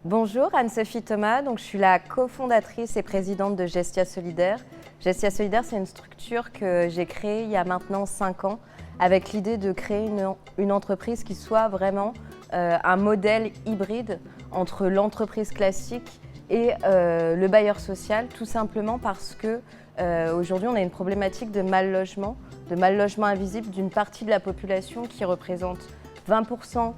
Bonjour, Anne-Sophie Thomas. Je suis la cofondatrice et présidente de Gestia Solidaire. Gestia Solidaire, c'est une structure que j'ai créée il y a maintenant 5 ans avec l'idée de créer une entreprise qui soit vraiment un modèle hybride entre l'entreprise classique et le bailleur social, tout simplement parce que aujourd'hui on a une problématique de mal logement invisible d'une partie de la population qui représente 20%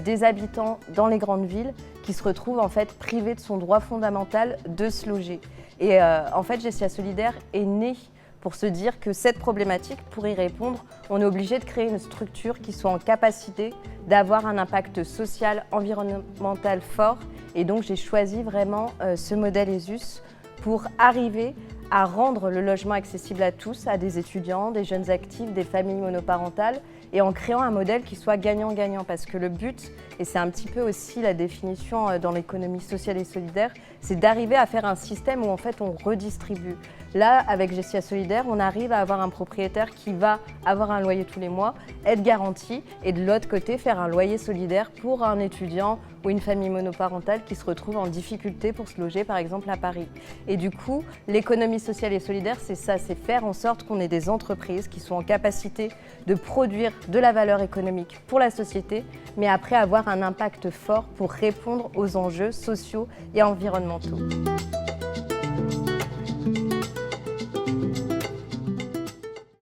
des habitants dans les grandes villes qui se retrouvent en fait privés de son droit fondamental de se loger. Et en fait, Gestia Solidaire est née pour se dire que cette problématique, pour y répondre, on est obligé de créer une structure qui soit en capacité d'avoir un impact social, environnemental fort. Et donc j'ai choisi vraiment ce modèle ESUS pour arriver à rendre le logement accessible à tous, à des étudiants, des jeunes actifs, des familles monoparentales, et en créant un modèle qui soit gagnant-gagnant. Parce que le but, et c'est un petit peu aussi la définition dans l'économie sociale et solidaire, c'est d'arriver à faire un système où en fait on redistribue. Là, avec Gestia Solidaire, on arrive à avoir un propriétaire qui va avoir un loyer tous les mois, être garanti, et de l'autre côté, faire un loyer solidaire pour un étudiant ou une famille monoparentale qui se retrouve en difficulté pour se loger, par exemple à Paris. Et du coup, l'économie sociale et solidaire, c'est ça, c'est faire en sorte qu'on ait des entreprises qui sont en capacité de produire de la valeur économique pour la société, mais après avoir un impact fort pour répondre aux enjeux sociaux et environnementaux.